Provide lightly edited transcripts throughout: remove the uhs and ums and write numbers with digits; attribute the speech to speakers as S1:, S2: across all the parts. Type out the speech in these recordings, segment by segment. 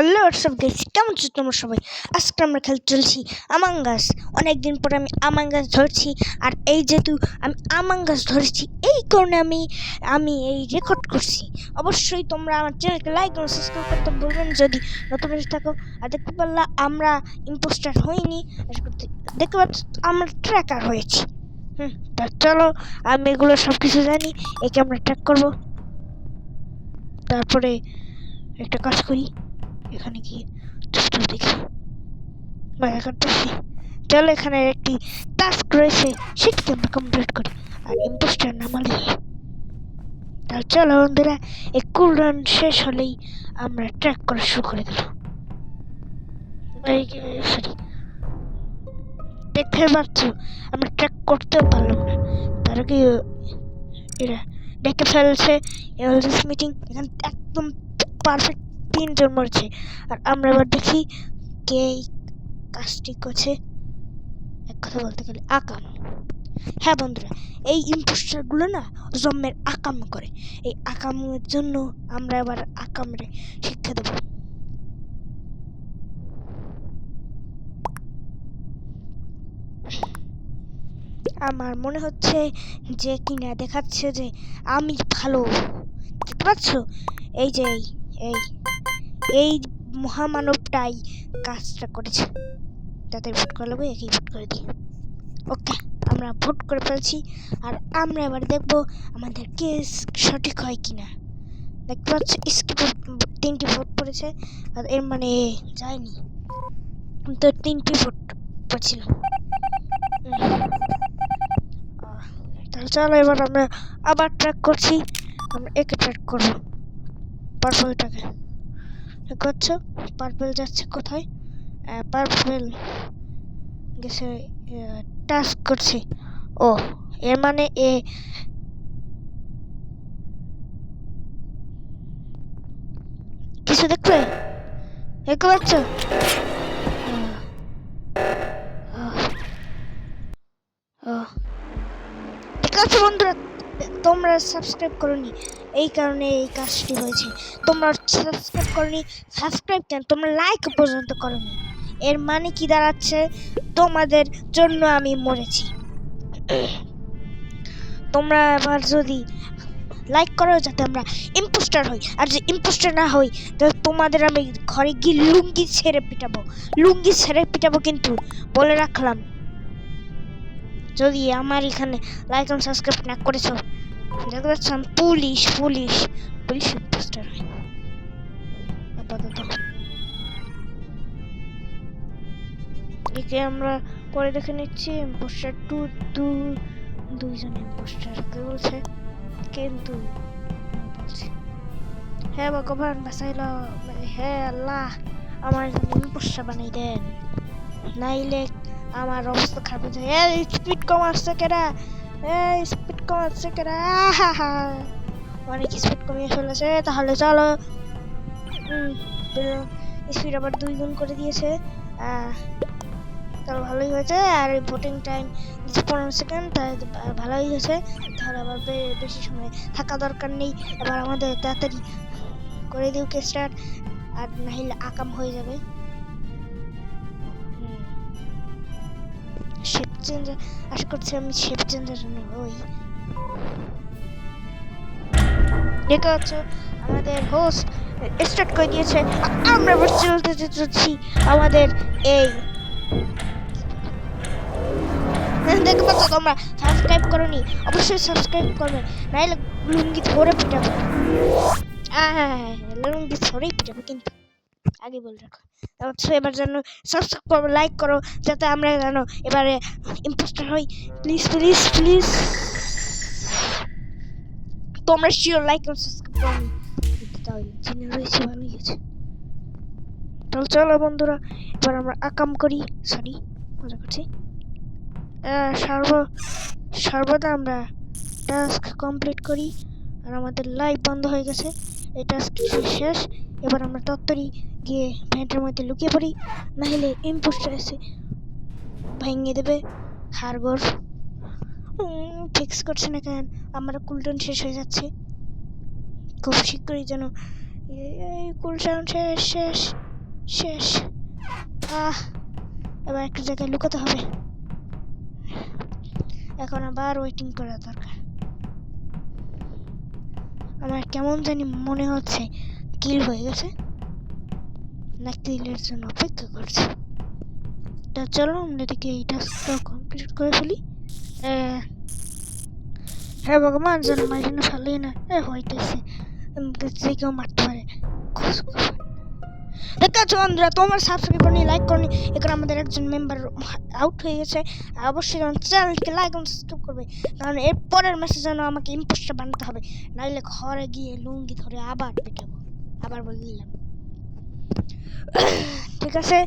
S1: Hello WhatsApp guys, কেমন আছো তোমরা সবাই? আজকে আমরা খেলতে চলছি আমাং আস। অনেকদিন পরে আমি আমাং আস ধরছি। আর এই যেহেতু আমি আমাং আস ধরেছি, এই কারণে আমি এই রেকর্ড করছি। অবশ্যই তোমরা আমার চ্যানেলকে লাইক এবং সাবস্ক্রাইব করতে ভুলবেন যদি নতুন এসে থাকো। আর দেখতে পারলা আমরা ইম্পোস্টার হইনি, দেখতে পাচ্ছ আমরা ট্র্যাকার হয়েছি। তা চলো, আমি এগুলো সব কিছু জানি। একে আমরা ট্র্যাক করবো। তারপরে একটা কাজ করি, এখানে গিয়ে চুপচাপ দেখি মজা করতেছি। চলো, এখানে একটি টাস্ক রয়েছে, সেটিকে আমরা কমপ্লিট করি আর ইম্পোস্টার নামালে হয়। তাহলে চলো বন্ধুরা, এই কুল রান শেষ হলেই আমরা ট্র্যাক করা শুরু করে দিল। সরি, দেখতে পাচ্ছ আমরা ট্র্যাক করতেও পারলাম না, তার কি এরা ডেকে ফেলছে। এলজিস মিটিং এখানে একদম পারফেক্ট 3 জন মরছে। আর আমরা এবার দেখি কে কাজটি করছে। এক কথা বলতে গেলে আকাম। হ্যাঁ বন্ধুরা, এই ইম্পোস্টার গুলো না জম্মের আকাম করে। এই আকামের জন্য আমরা এবার আকামরে শিক্ষা দেব। আমার মনে হচ্ছে যে কিনা দেখাচ্ছে যে আমি ভালো। দেখতে পাচ্ছ, এই যে এই এই মহামানবটাই কাজটা করেছে। তাদের ভোট করে নেবো, একই ভোট করে দিই। ওকে, আমরা ভোট করে ফেলছি। আর আমরা এবার দেখব আমাদের কেস সঠিক হয় কিনা। দেখতে পাচ্ছি স্কিপ 3টি ভোট পড়েছে, আর এর মানে যায়নি, তো 3টি ভোট পড়ছিল। তাহলে চলো এবার আমরা আবার ট্র্যাক করছি। আমরা একে ট্র্যাক করবো, পার্পলটাকে। করছো, পার্পল যাচ্ছে কোথায়? পার্পল গেছে টাস্ক করছে। ও, এর মানে এ কিছু দেখবে, দেখতে পাচ্ছ? ঠিক আছে বন্ধুরা, তোমরা সাবস্ক্রাইব করোনি, এই কারণে এই কাজটি হয়েছে। তোমরা সাবস্ক্রাইব করোনি, সাবস্ক্রাইব কেন, তোমরা লাইক পর্যন্ত করোনি। এর মানে কি দাঁড়াচ্ছে? তোমাদের জন্য আমি মরেছি। তোমরা আবার যদি লাইক করো যাতে আমরা ইম্পোস্টার হই, আর যে ইম্পোস্টার না হই তাহলে তোমাদের আমি ঘরে গিয়ে লুঙ্গি ছেড়ে পিটাবো কিন্তু বলে রাখলাম। যদি আমার এখানে লাইক এবং সাবস্ক্রাইব না করেছো, দেখতে পাচ্ছ আমি পুলিশ ইম্পোস্টার হই আপাতত। একে আমরা পরে দেখে নিচ্ছি। ইম্পোস্টার দুইজন ইম্পোস্টার কে বলছে, কিন্তু বলছে হ্যাঁ ভগবান বাঁচাইল, হ্যাঁ আল্লাহ আমার ইম্পোস্টার বানাই দেন, নাইলে আমার অবস্থা খারাপ হয়ে যায়। স্পিড কমাচ্ছে কেরা, অনেক স্পিড কমিয়ে ফেলেছে। তাহলে চলো, স্পিড আবার 2 গুণ করে দিয়েছে। তাহলে ভালোই হয়েছে। আর ভোটিং টাইম 15 সেকেন্ড, তাই ভালোই হয়েছে। তাহলে আবার বেশি সময় থাকা দরকার নেই। এবার আমাদের তাড়াতাড়ি করে দিও কে স্টার্ট, আর নাহলে আকাম হয়ে যাবে। শেপ চেঞ্জ আশা করছি আমি শেপ চেঞ্জের জন্য ওই দেখতে পাচ্ছ আমাদের হোস্ট স্টার্ট করে দিয়েছে। আমরা এবার চলতে যাচ্ছি আমাদের এই দেখতে পাচ্ছ। তোমরা সাবস্ক্রাইব করোনি, অবশ্যই সাবস্ক্রাইব করবে, নাহলে লুঙ্গি ধরে পিটাবো। লুঙ্গি ধরেই পিটাবো কিন্তু, আগে বলে রাখো। এবার যেন সাবস্ক্রাইব করো, লাইক করো, যাতে আমরা যেন এবারে ইম্পোস্টার হই। প্লিজ তোমরা শিওর লাইক এবং সাবস্ক্রাইব করো, তাহলে জেনে রয়েছে ভালোই আছে। তাহলে চলো বন্ধুরা, এবার আমরা আকাম করি, সরি মজা করছি। সর্বদা আমরা টাস্ক কমপ্লিট করি। আর আমাদের লাইভ বন্ধ হয়ে গেছে, এই টাস্ক শেষ। এবার আমরা তাড়াতাড়ি গিয়ে ভেন্টের মধ্যে লুকিয়ে পড়ি, নাহলে ইম্পোস্টার এসে ভেঙে দেবে হাড়গোড়। ফিক্স করছে না কেন, আমরা কুলটাউন শেষ হয়ে যাচ্ছে খুব শীঘ্রই, যেন কুলটাউন শেষ। শেষ। এবার একটা জায়গায় লুকাতে হবে। এখন আবার ওয়েটিং করা দরকার। আমার কেমন জানি মনে হচ্ছে কিল হয়ে গেছে, না কিলের জন্য অপেক্ষা করছে। তা চলো আমরা এদিকে এই টাস্কটা কমপ্লিট করে ফেলি। হ্যাঁ ভগবান, যেন মাইরে না ফেলে না। হইতেছে যে কেউ মারতে পারে। দেখছো বন্ধুরা, তোমার সাবস্ক্রাইব করনি, লাইক করনি, এখানে আমাদের একজন মেম্বার আউট হয়ে গেছে। অবশ্যই আমার চ্যানেলকে লাইক এবং সাবস্ক্রাইব করবে, কারণ এর পরের ম্যাচের জন্য আমাকে ইম্পোস্টার বানাতে হবে, নাইলে ঘরে গিয়ে লুঙ্গি ধরে আবার পেটাবো। আবার বলে দিলাম, ঠিক আছে?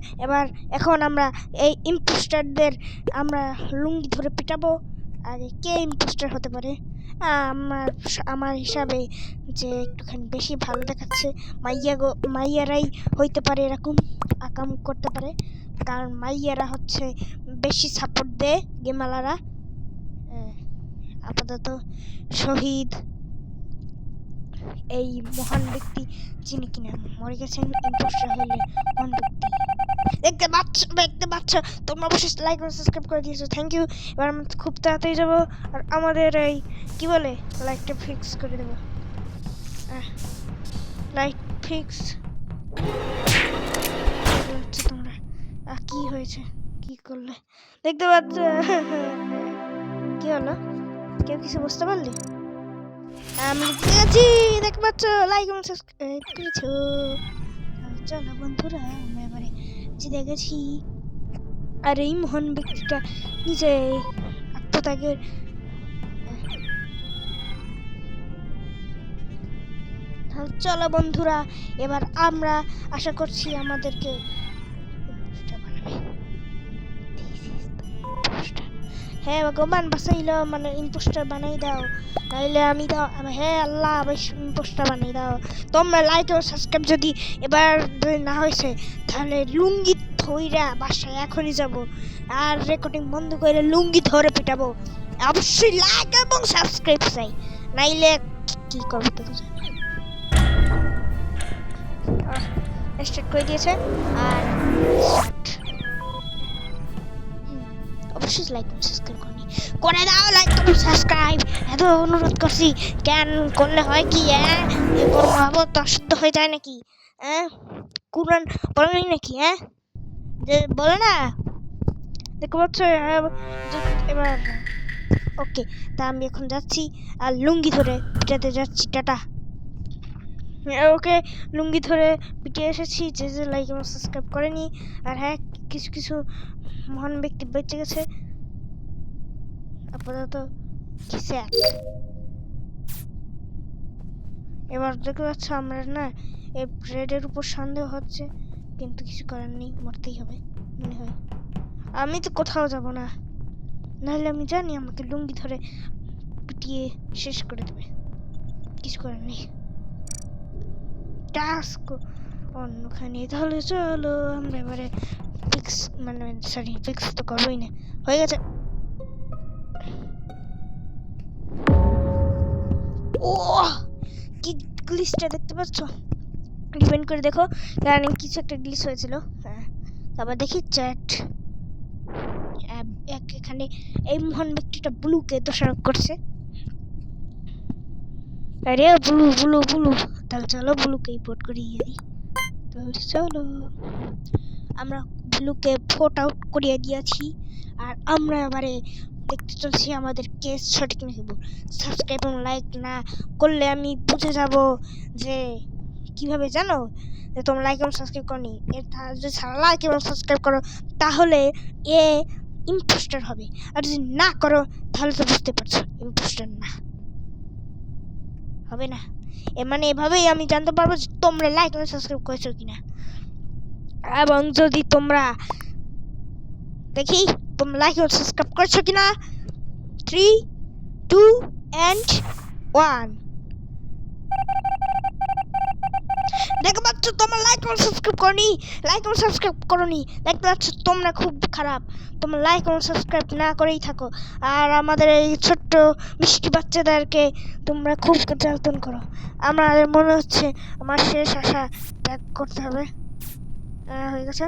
S1: এখন আমরা এই ইম্পোস্টারদের আমরা লুঙ্গি ধরে পিটাবো। আগে কে ইম্পোস্টার হতে পারে? আমার হিসাবে যে একটুখানি বেশি ভালো দেখাচ্ছে মাইয়ারাই হইতে পারে, এরকম আকাম করতে পারে, কারণ মাইয়ারা হচ্ছে বেশি সাপোর্ট দেয় গেমালারা। আপাতত শহীদ এই মহান ব্যক্তি, যিনি কিনা মরে গেছেন ইম্পোস্টার হইলে মহান ব্যক্তি। দেখতে পাচ্ছ তোমরা অবশ্যই লাইক এবং সাবস্ক্রাইব করে দিয়েছো, থ্যাংক ইউ। এবার আমরা খুব তাড়াতাড়ি যাবো আর আমাদের এই কি বলে লাইকটা ফিক্স করে দেবো। লাইক ফিক্স তোমরা। কি হয়েছে, কি করলে? দেখতে পাচ্ছ কি হলো? কেউ কিছু বুঝতে পারলি? আমি দেখেছি, দেখতে পাচ্ছ লাইক এবং সাবস্ক্রাইব করেছো। চলো বন্ধুরা, আমরা এবারে জিতে গেছি। আর এই মহান ব্যক্তিটা নিজে আত্মত্যাগের চলো বন্ধুরা, এবার আমরা আশা করছি আমাদেরকে হ্যাঁ ভগবান বাঁচাইলো, মানে ইম্পোস্টার বানাই দাও, নাইলে আমি দাও। হ্যাঁ আল্লাহ, ইম্পোস্টার বানাই দাও। তোমরা লাইক ও সাবস্ক্রাইব যদি এবার না হয়েছে, তাহলে লুঙ্গি ধইরা বাসায় এখনই যাব আর রেকর্ডিং বন্ধ করে লুঙ্গি ধরে পিটাবো। অবশ্যই লাইক এবং সাবস্ক্রাইব চাই, নাইলে কি করবো তো স্টার্ট করে দিয়েছে। আর অবশ্যই লাইক এবং সাবস্ক্রাইব করে দাও, লাইক এবং সাবস্ক্রাইব। এত অনুরোধ করছি, কেন করলে হয় কি? তো অশুদ্ধ হয়ে যায় নাকি? কুরআন বলেনি নাকি? যে বলে না, দেখতে পাচ্ছ? এবার ওকে, তা আমি এখন যাচ্ছি আর লুঙ্গি ধরে পিটাতে যাচ্ছি। টাটা। ওকে, লুঙ্গি ধরে পিটিয়ে এসেছি যে লাইক এবং সাবস্ক্রাইব করেনি। আর হ্যাঁ, কিছু কিছু মহান ব্যক্তি বেঁচে গেছে আপাতত। এবার দেখতে পাচ্ছ আমরা না এই ব্রেডের উপর সন্দেহ হচ্ছে, কিন্তু কিছু করার নেই, মরতেই হবে মনে হয়। আমি তো কোথাও যাব না, নাহলে আমি জানি আমাকে লুঙ্গি ধরে পিটিয়ে শেষ করে দেবে। কিছু করার নেই, টাস্ক অন্যখানে। তাহলে চলো আমরা এবারে ফিক্স, মানে সরি ফিক্স তো করবোই না, হয়ে গেছে। ও কি গ্লিচটা দেখতে পাচ্ছ? ডিপেন্ড করে দেখো, কারণ কিছু একটা গ্লিচ হয়েছিল। হ্যাঁ, তারপর দেখি চ্যাট এখানে এই মহান ব্যক্তিটা ব্লুকে দোষারোপ করছে। আরে ব্লু ব্লু ব্লু, তাহলে চলো ব্লুকে রিপোর্ট করিয়ে দিই। তাহলে চলো, আমরা ব্লুকে ভোট আউট করিয়ে দিয়েছি। আর আমরা এবারে দেখতে চলছি আমাদের কেস সঠিক নাকি ভুল। সাবস্ক্রাইব এবং লাইক না করলে আমি বুঝে যাব যে কিভাবে, জানো যে তোমরা লাইক এবং সাবস্ক্রাইব করনি। যদি লাইক এবং সাবস্ক্রাইব করো তাহলে এ ইম্পোস্টার হবে, আর যদি না করো তাহলে তো বুঝতে পারছো ইম্পোস্টার না হবে না। মানে এভাবেই আমি জানতে পারবো যে তোমরা লাইক এবং সাবস্ক্রাইব করেছো কিনা। এবং যদি তোমরা দেখি তোমরা লাইক এবং সাবস্ক্রাইব করছো কিনা। 3, 2 and 1। দেখতে পাচ্ছ তোমরা লাইক এবং সাবস্ক্রাইব করনি, দেখতে পাচ্ছ তোমরা খুব খারাপ। তোমরা লাইক এবং সাবস্ক্রাইব না করেই থাকো, আর আমাদের এই ছোট্ট মিষ্টি বাচ্চাদেরকে তোমরা খুব জ্বালাতন করো। আমার মনে হচ্ছে আমার শেষ আশা ত্যাগ করতে হবে। হয়ে গেছে,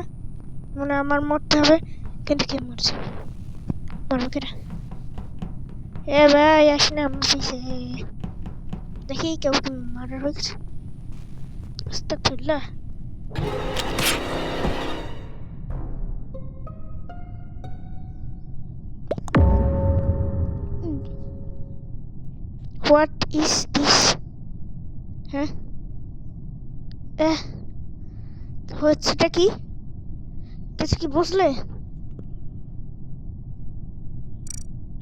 S1: মনে আমার মরতে হবে, কিন্তু কে মরছে? মরবে কেটা? এ ভাই আসি না আমার পিছে, দেখি কেউ কি মার্ডার হয়ে গেছে। আস্তাগফিরুল্লাহ। What is this? হ্যাঁ, হচ্ছেটা কি? কিছু কি বুঝলে?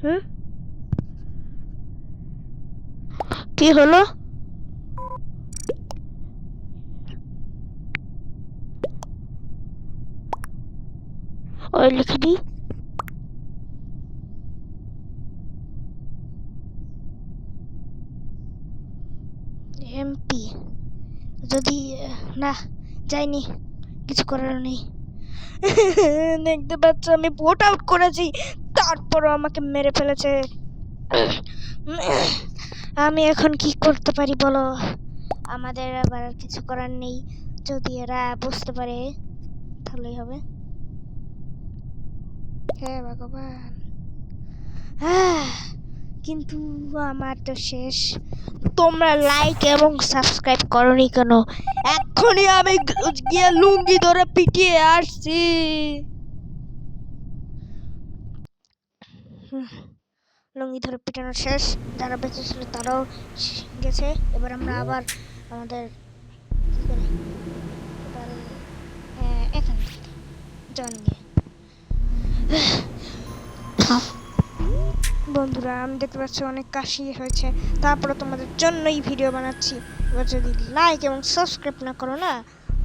S1: হুম, কি হলো? ওই লিখে দিই। এমপি যদি না যায়নি, কিছু করার নেই। দেখতে পাচ্ছ আমি ভোট আউট করেছি, তারপরও আমাকে মেরে ফেলেছে। আমি এখন কি করতে পারি বলো? আমাদের আবার কিছু করার নেই, যদি এরা বুঝতে পারে তাহলেই হবে। হ্যাঁ ভগবান, কিন্তু আমার তো শেষ। তোমরা লাইক এবং সাবস্ক্রাইব করনি কেন? এখনই আমি গিয়ে লুঙ্গি ধরে পিটিয়ে আসছি। লুঙ্গি ধরে পিটানো শেষ, যারা বেঁচে ছিল তারাও গেছে। এবার আমরা আবার আমাদের কি করি, এবার এখান থেকে জন্মে। বন্ধুরা আমি দেখতে পাচ্ছি অনেক কাশি হয়েছে, তারপরে তোমাদের জন্যই ভিডিও বানাচ্ছি। এবার যদি লাইক এবং সাবস্ক্রাইব না করো না,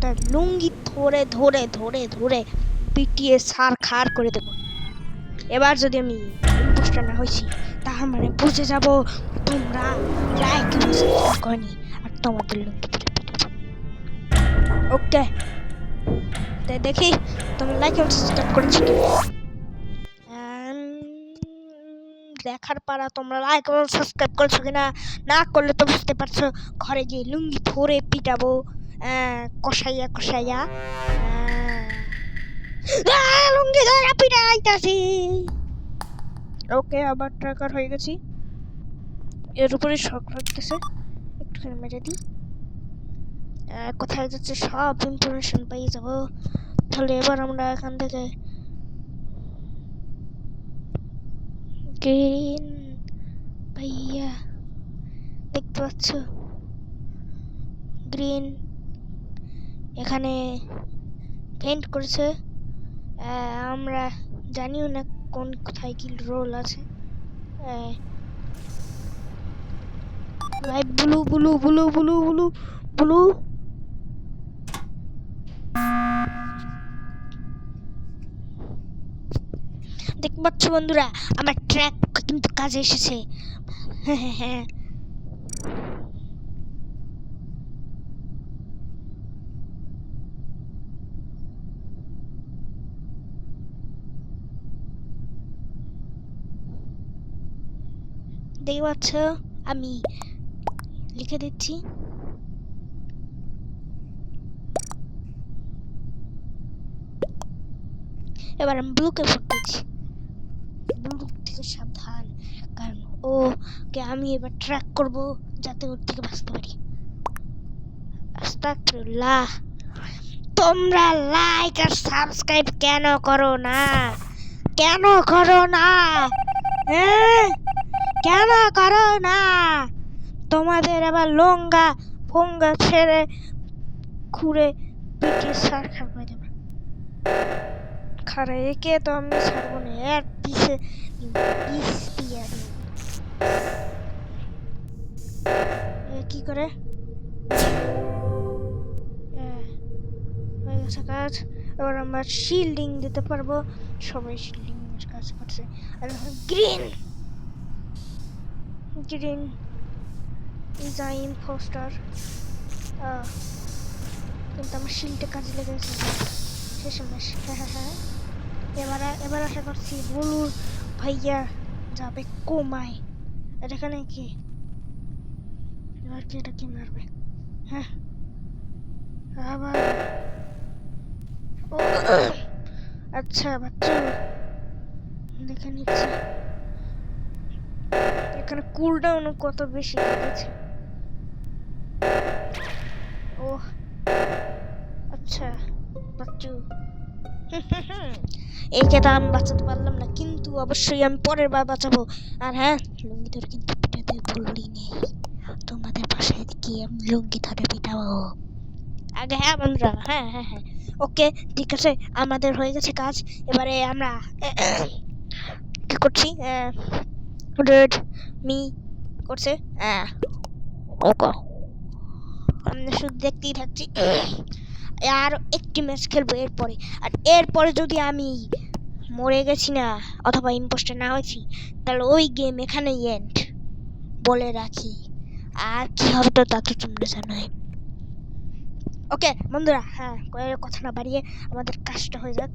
S1: তার লুঙ্গি ধরে ধরে ধরে ধরে পিটিয়ে সার খার করে দেবো। এবার যদি আমি ইম্পোস্টার না হয়েছি, তার মানে বুঝে যাব তোমরা লাইক এবং সাবস্ক্রাইব করনি, আর তোমাদের লুঙ্গি ধরে পিটাবো। ওকে, তাই দেখি তোমরা লাইক এবং সাবস্ক্রাইব করেছো কি দেখার পারা। তোমরা লাইক এবং সাবস্ক্রাইব করছো কিনা, না করলে তো বুঝতে পারছো, ঘরে গিয়ে লুঙ্গি ধরে পিটাবো কষাইয়া কষাইয়া। লুঙ্গি ধরে পিটাইতাছি। ওকে, আবার ট্র্যাকার হয়ে গেছি। এর উপরে শক লাগতেছে, একটুখানি মেরে দিই। কোথায় যাচ্ছে সব ইনফরমেশন পেয়ে যাবো। তাহলে এবার আমরা এখান থেকে গ্রিন ভাইয়া দেখতে পাচ্ছ, গ্রিন এখানে পেইন্ট করেছে। আমরা জানিও না কোন কোথায় কি রোল আছে। Blue blue blue blue blue blue দেখতে পাচ্ছ বন্ধুরা, আমার ট্র্যাক কিন্তু কাজে এসেছে। হ্যাঁ, দেখতে পাচ্ছ আমি লিখে দিচ্ছি। এবার আমি ব্লুকে ভোট দিচ্ছি। ব্লু থেকে সাবধান, কারণ ওকে আমি এবার ট্র্যাক করব, যাতে ওর থেকে বাঁচতে পারি। আস্তাগফিরুল্লাহ। তোমরা লাইক আর সাবস্ক্রাইব কেন করো না? কেন করো না? কেন করো না? তোমাদের আবার লঙ্গা ফঙ্গা ছেড়ে খুঁড়ে পিঠে সার খাওয়া যাবে। খারা একে তো আমি ছাড়বো না, এর পিছে কি করে হয়ে গেছে কাজ। এবার আমরা শিল্ডিং দিতে পারবো, সবাই শিল্ডিং এর কাজ করছে। আর green green is a impostor, কিন্তু আমার শিল্ডে কাজে লেগেছে শেষমেশ। হ্যাঁ, এবার আশা করছি বলু ভাইয়া যাবে কোমায়। আর এখানে কি এবার কি এটা কি মারবে? হ্যাঁ, আবার আচ্ছা বাচ্চা দেখে নিচ্ছি এখানে কুলডাউন কত বেশি গেছে। ও আচ্ছা বাচ্চু একে তো আমি বাঁচাতে পারলাম না, কিন্তু অবশ্যই আমি পরের বার বাঁচাবো। আর হ্যাঁ, লুঙ্গি ধরে কিন্তু পিটাতে ভুললি নেই, তোমাদের বাসায় গিয়ে আমি লুঙ্গি ধরে পিটাবো আগে। হ্যাঁ বন্ধুরা, হ্যাঁ হ্যাঁ হ্যাঁ, ওকে ঠিক আছে, আমাদের হয়ে গেছে কাজ। এবারে আমরা কি করছি, রেড মি করছে, ওকে আমরা শুধু দেখতেই থাকছি। আর একটি ম্যাচ খেলবো এরপরে, আর এরপরে যদি আমি মরে গেছি না অথবা ইম্পোস্টার না হয়েছি, তাহলে ওই গেম এখানেই এন্ড বলে রাখি। আর কি হবে তো তা তো তোমরা জানোই। ওকে বন্ধুরা, হ্যাঁ কথা না বাড়িয়ে আমাদের কাজটা হয়ে যাক।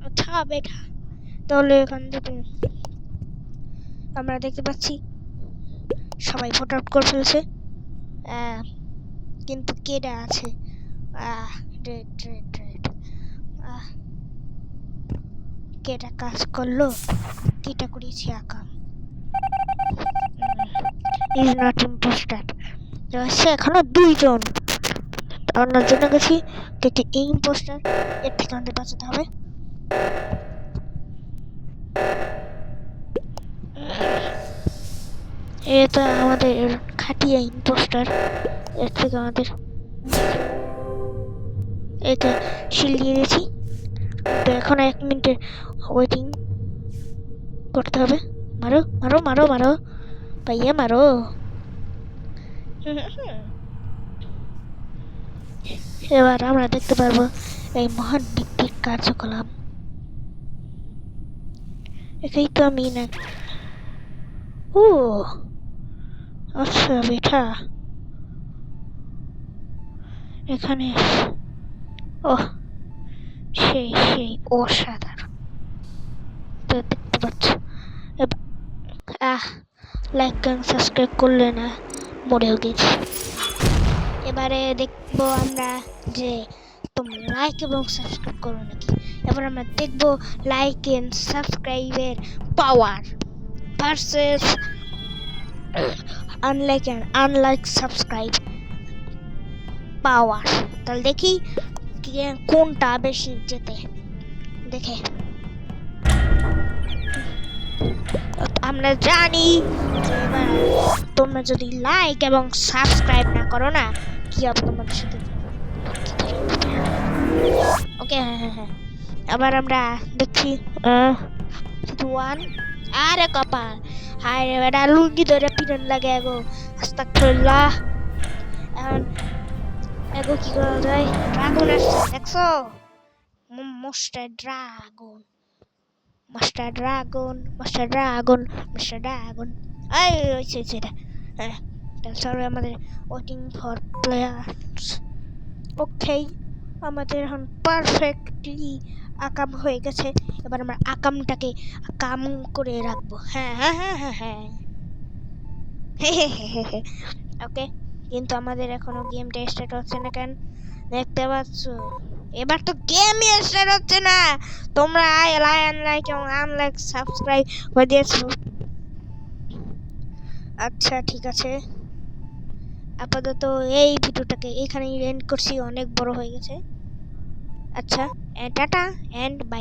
S1: আচ্ছা বেটা, তাহলে এখান থেকে আমরা দেখতে পাচ্ছি সবাই ভোট আউট করে ফেলছে, কিন্তু কেডা আছে, রেড রেড রেড, কেটা কাজ করলো, কেটা করেছি আকাম, ইজ নট ইম্পোস্টার। সে এখনো দুইজন, অন্য জন্য গেছি কে ইম্পোস্টার, এর থেকে আমাদের বাঁচাতে হবে। এটা আমাদের খাটিয়া ইম্পোস্টার, এর থেকে আমাদের এটা শিল দিয়ে দিয়েছি, তো এখন 1 মিনিটের ওয়েটিং করতে হবে। মারো মারো মারো মারো ভাইয়া মারো। এবার আমরা দেখতে পারবো এই মহান ব্যক্তির কার্যকলাপ। এটাই তো আমি না, ও আচ্ছা বেটা এখানে, ও সেই সেই অসাধারণ, তো দেখতে পাচ্ছ। লাইক এবং সাবস্ক্রাইব করলে না মরেও গেছি। এবারে দেখবো আমরা যে তোমরা লাইক এবং সাবস্ক্রাইব করো নাকি। এবার আমরা দেখবো লাইক এন্ড সাবস্ক্রাইবের power versus unlike and unlike subscribe power. তাহলে দেখি কোনটা বেশি জেতে। দেখে আমরা জানি যে এবার তোমরা যদি লাইক এবং সাবস্ক্রাইব না করো না, কি হবে তোমাদের সাথে। ওকে হ্যাঁ হ্যাঁ হ্যাঁ, আবার আমরা দেখছি 1, আরে কপাল, হায় রে বেটা লুঙ্গি ধরে পিটন লাগে এগো, আস্তাগফিরুল্লাহ। এখন এগো কি করা যায়, ড্রাগন আসছে দেখছো, master dragon master dragon master dragon master dragon, এই হয়েছে এটা। হ্যাঁ তাহলে আমাদের ওয়েটিং ফর প্লেয়ার্স। ওকে আমাদের এখন পারফেক্টলি আকাম হয়ে গেছে, এবার আমরা আকামটাকে কাম করে রাখবো। হ্যাঁ হ্যাঁ হ্যাঁ হ্যাঁ হ্যাঁ ওকে, কিন্তু আমাদের এখনো গেমটা স্টার্ট হচ্ছে না কেন দেখতে পাচ্ছ। এবার তো গেমই স্টার্ট হচ্ছে না, তোমরা লাইক এবং আনলাইক সাবস্ক্রাইব করে দিয়েছো। আচ্ছা ঠিক আছে, আপাতত এই ভিডিওটাকে এখানেই এন্ড করছি, অনেক বড় হয়ে গেছে। আচ্ছা টাটা এন্ড বাই।